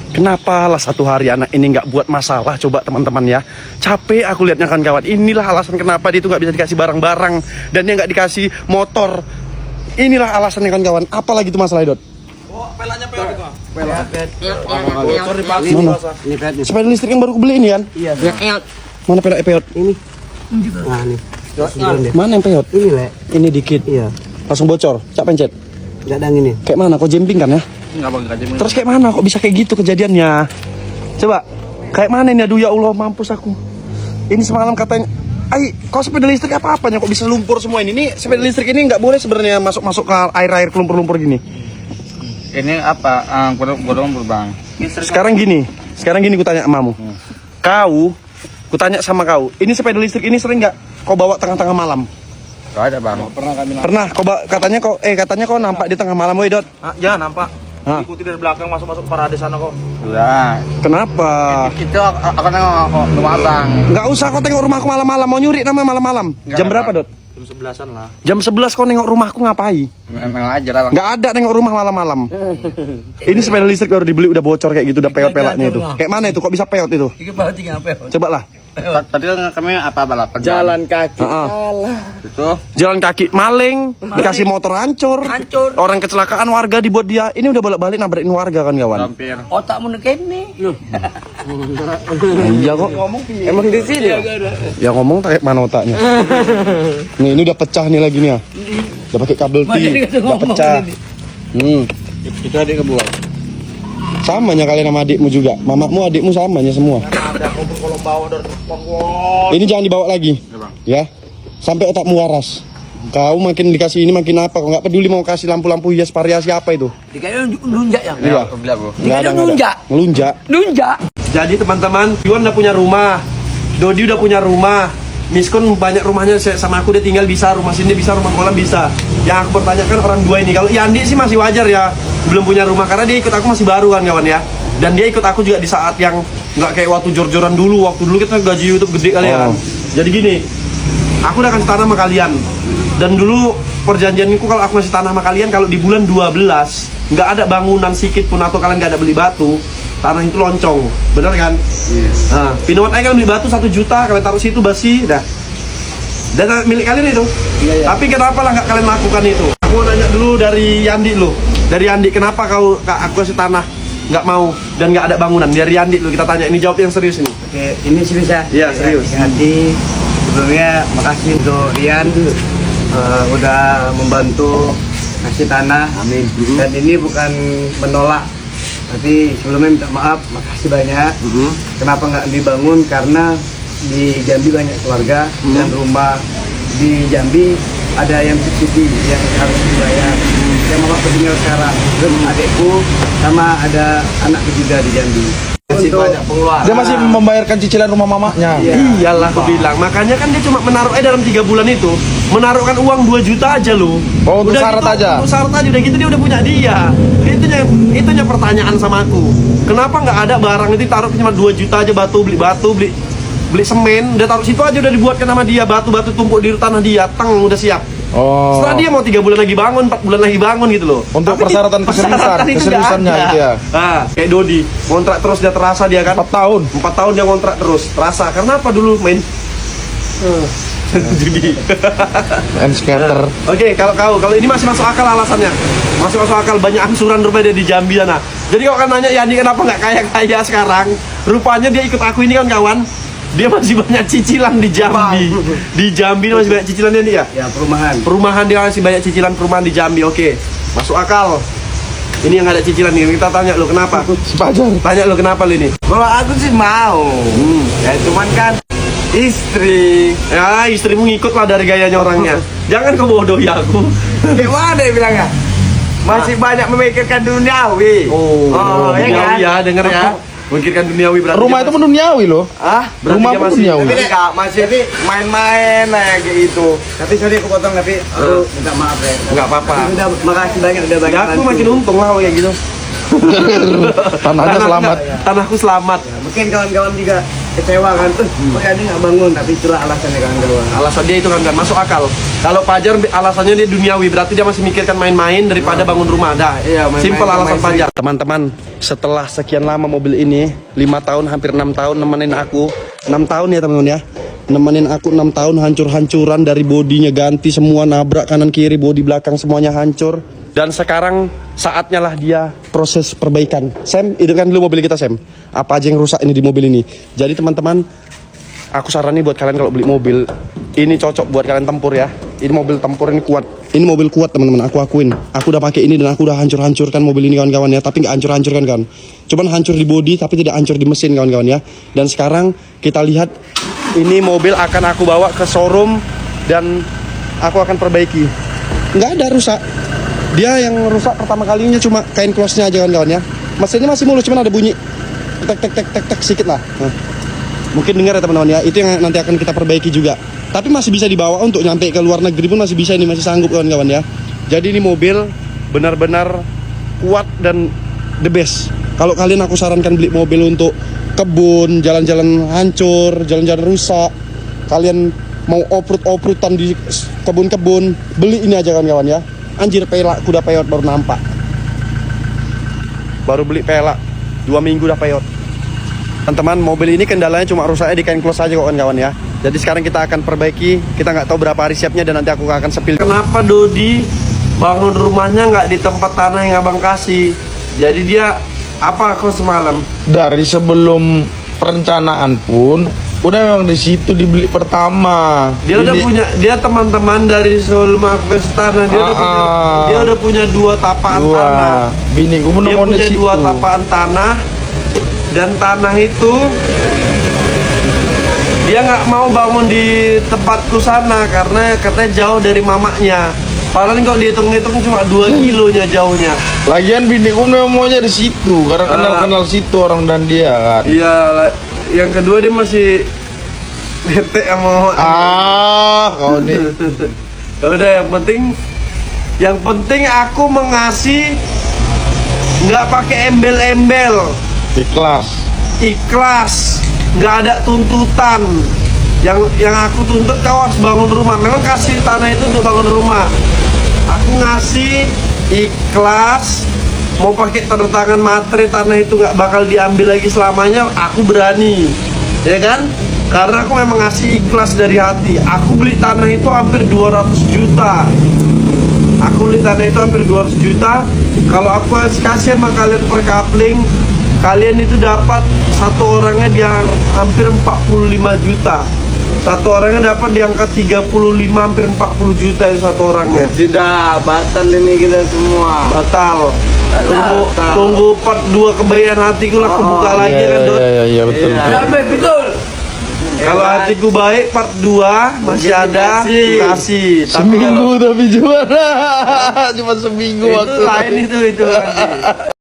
Kenapa lah satu hari anak ini nggak buat masalah? Coba teman-teman ya. Capek aku lihatnya kan kawan. Inilah alasan kenapa dia itu nggak bisa dikasih barang-barang dan dia nggak dikasih motor. Inilah alasannya kan kawan. Apalagi itu masalah Dot? Oh, pelanya peot itu. Peot. Mana? Sepeda listrik yang baru aku beli ini kan? Iya. Mana pelak peot? Ini. Nah, nih. Mana yang peot? Ini, Le. Ini dikit. Iya. Langsung bocor. Cak pencet. Enggak ada angin nih. Kayak mana? Kok jemping kan ya? Enggak bang kajian. Terus kayak mana? Kok bisa kayak gitu kejadiannya? Coba. Kayak mana ini? Aduh ya Allah, mampus aku. Ini semalam katanya, kok sepeda listrik apa-apanya kok bisa lumpur semua ini? Ini sepeda listrik ini nggak boleh sebenarnya masuk ke air-air lumpur-lumpur gini. Ini apa? Godong bang. Sekarang gini ku tanya amamu. Ku tanya sama kau, ini sepeda listrik ini sering nggak kau bawa tengah-tengah malam? Gak ada bang. Pernah kami nampak. Pernah, katanya kau nampak di tengah malam, woi Dot. Ya nampak. Hah? Ikuti dari belakang masuk parade sana kok. Udah. Kenapa? Itu akan nengok rumah abang. Nggak usah kau tengok rumahku malam-malam, mau nyuri namanya malam-malam. Jam berapa Dot? Jam 11-an lah. Jam 11 kau nengok rumahku ngapain? Memang aja lah bang. Nggak ada nengok rumah malam-malam. Ini sepeda listrik baru dibeli udah bocor kayak gitu, udah peot-pelaknya itu. Kayak mana itu? Kok bisa peot itu? Coba lah. Tadi kan kami apa balapan? Jalan kaki. Itu. Jalan kaki maling, dikasih motor hancur. Orang kecelakaan warga dibuat dia. Ini udah balik-balik nabrakin warga kan kawan. Hampir. Otakmu nekene. Loh. Iya kok. Emang di sini ya? Ya ngomong kayak mana otaknya. Nih ini udah pecah nih lagi nih ya. Udah pakai kabel T, udah pecah. Itu adik kebuang. Samanya kalian sama adikmu juga. Mamakmu, adikmu samanya semua. Ini jangan dibawa lagi. Ya. Sampai otakmu waras. Kau makin dikasih ini makin apa? Kau nggak peduli mau kasih lampu-lampu hias variasi apa itu? Dikasih nunjak ya? Iya. Nggak ada nunjak. Nunjak. Jadi teman-teman, Yuan udah punya rumah, Dodi udah punya rumah, Miskon banyak rumahnya sama aku, dia tinggal bisa rumah sini bisa, rumah kolam bisa. Yang aku pertanyakan orang dua ini, kalau Yandi sih masih wajar ya, belum punya rumah karena dia ikut aku masih baru kan kawan ya. Dan dia ikut aku juga di saat yang nggak kayak waktu jor-joran dulu. Waktu dulu kita gaji YouTube gede kali ya kan. Jadi gini, aku udah kasih tanah sama kalian. Dan dulu perjanjianku kalau aku masih tanah sama kalian, kalau di bulan 12 nggak ada bangunan sedikit pun atau kalian nggak ada beli batu, tanah itu loncong, bener kan? Yes. Nah, Pinoat aja kan beli batu 1 juta, kalian taruh situ basi, dah. Dan milik kalian itu. Iya. Tapi kenapa lah nggak kalian lakukan itu? Aku mau nanya dulu dari Yandi lo. Dari Yandi, kenapa aku kasih tanah nggak mau dan nggak ada bangunan? Dari Yandi lo kita tanya. Ini jawab yang serius ini. Oke, ini serius ya? Iya serius. Hati, sebelumnya makasih untuk Rian udah membantu kasih tanah. Amin. Dan ini bukan menolak, tapi sebelumnya minta maaf, makasih banyak. Kenapa nggak dibangun? Karena di Jambi banyak keluarga dan rumah di Jambi ada yang subsidi yang harus dibayar. Yang mama tinggal sekarang, terus adikku sama ada anakku juga di Jambi. Masih banyak pengeluaran. Dia masih membayarkan cicilan rumah mamanya. Iyalah aku bilang, makanya kan dia cuma menaruh dalam 3 bulan itu menaruhkan uang 2 juta aja loh. Oh, untuk syarat gitu, aja? Untuk syarat aja, udah gitu dia udah punya dia. Itunya pertanyaan sama aku. Kenapa nggak ada barang itu taruh cuma 2 juta aja, beli semen, udah taruh situ aja, udah dibuatkan sama dia, batu-batu tumpuk di tanah dia, udah siap. Oh. Setelah dia mau 3 bulan lagi bangun, 4 bulan lagi bangun gitu loh. Untuk Tapi persyaratan keseriusannya gitu ya. Nah, kayak Dodi, kontrak terus dia terasa dia kan. 4 tahun. 4 tahun dia kontrak terus, terasa. Karena apa dulu main judi. And skater. Oke, kalau ini masih masuk akal alasannya. Masih masuk akal, banyak angsuran rupanya dia di Jambi sana. Jadi kalau kan nanya Yani kenapa nggak kaya-kaya sekarang? Rupanya dia ikut aku ini kan kawan. Dia masih banyak cicilan di Jambi. Di Jambi masih banyak cicilannya dia. Ya, perumahan. Perumahan dia masih banyak cicilan perumahan di Jambi. Oke. Masuk akal. Ini yang ada cicilan nih. Kita tanya lo kenapa? Sepajar. Tanya lo kenapa lo ini? Kalau aku sih mau. Ya cuman kan istri. Ya, istrimu ngikut lah dari gayanya orangnya. Jangan kau bodohi aku. Gimana ya bilangnya? Masih banyak memikirkan duniawi. Oh, ya kan? ya, denger ya. Memikirkan duniawi berarti. Rumah itu duniawi loh. Rumah pun masih duniawi. Tapi enggak, masih main-main kayak gitu. Tapi sorry aku potong, tapi aku minta maaf ya. Enggak apa-apa. Udah makasih banyak udah banyak. Ya, aku makin untung lah kayak gitu. Tanahnya selamat. Tanahku selamat. Mungkin kawan-kawan juga kecewa kan tuh, makanya dia nggak bangun, tapi itulah alasannya kawan-kawan. Alasan dia itu kan masuk akal. Kalau Fajar alasannya dia duniawi, berarti dia masih mikirkan main-main daripada bangun rumah. Dah, Iya, main-main, simpel alasan main-main. Fajar. Teman-teman, setelah sekian lama mobil ini, 5 tahun, hampir 6 tahun nemenin aku. 6 tahun ya teman-teman ya. Nemenin aku 6 tahun, hancur-hancuran dari bodinya, ganti semua, nabrak kanan kiri, bodi belakang semuanya hancur. Dan sekarang saatnya lah dia proses perbaikan. Sam, hidupkan dulu mobil kita, Sam. Apa aja yang rusak ini di mobil ini. Jadi teman-teman, aku saranin buat kalian kalau beli mobil, ini cocok buat kalian tempur ya. Ini mobil tempur, ini kuat. Ini mobil kuat teman-teman, aku akuin. Aku udah pakai ini dan aku udah hancur-hancurkan mobil ini kawan-kawan ya. Tapi nggak hancur-hancurkan kan. Cuman hancur di bodi tapi tidak hancur di mesin kawan-kawan ya. Dan sekarang kita lihat, ini mobil akan aku bawa ke showroom dan aku akan perbaiki. Nggak ada rusak. Dia yang rusak pertama kalinya cuma kain close-nya aja kawan-kawan ya. Mesinnya masih mulus, cuman ada bunyi tek tek tek tek tek sedikit lah. Nah, mungkin dengar ya teman-teman ya. Itu yang nanti akan kita perbaiki juga. Tapi masih bisa dibawa untuk nyampe ke luar negeri pun masih bisa, ini masih sanggup kawan-kawan ya. Jadi ini mobil benar-benar kuat dan the best. Kalau kalian aku sarankan beli mobil untuk kebun, jalan-jalan hancur, jalan-jalan rusak, kalian mau oprut-oprutan di kebun-kebun, beli ini aja kawan-kawan ya. Anjir, pelak kuda peyot baru nampak. Baru beli pelak 2 minggu udah peyot. Teman-teman, mobil ini kendalanya cuma rusaknya di kain close aja kawan-kawan ya. Jadi sekarang kita akan perbaiki. Kita nggak tahu berapa hari siapnya dan nanti aku akan sepil. Kenapa Dodi bangun rumahnya nggak di tempat tanah yang abang kasih? Jadi dia apa aku semalam? Dari sebelum perencanaan pun udah memang di situ dibeli pertama. Dia udah Ini- punya, dia teman-teman dari sebelum aku ke tanah dia udah punya 2 tapaan Dua. tanah. Bini gue Dia mau di punya situ. 2 tapaan tanah dan tanah itu dia nggak mau bangun di tempatku sana karena katanya jauh dari mamaknya. Padahal kalau dihitung-hitung cuma 2 kilonya jauhnya. Lagian bini gue memang maunya di situ karena kenal situ orang dan dia kan. Iya, yang kedua dia masih bete sama Kau nih. Ya udah, yang penting aku mengasih nggak pakai embel-embel, Ikhlas. ikhlas, nggak ada tuntutan. Yang aku tuntut kau harus bangun rumah. Memang kasih tanah itu untuk bangun rumah. Aku ngasih ikhlas, mau pakai tanda tangan matre, tanah itu nggak bakal diambil lagi selamanya. Aku berani, ya kan? Karena aku memang ngasih ikhlas dari hati. Aku beli tanah itu hampir 200 juta. Aku beli tanah itu hampir 200 juta. Kalau aku kasih sama kalian per kapling, kalian itu dapat satu orangnya di hampir 45 juta. Satu orangnya dapat di angka 35 hampir 40 juta ya satu orangnya. Tidak, batal ini kita semua. Batal. Tunggu part 2 kebaikan hatiku lah, kebuka lagi kan Dot. Iya betul. Sampai betul. Kalau hatiku baik part 2 masih ada, kasih. Tapi kalau Seminggu tapi juara. Cuma seminggu itu waktu. lain itu nanti.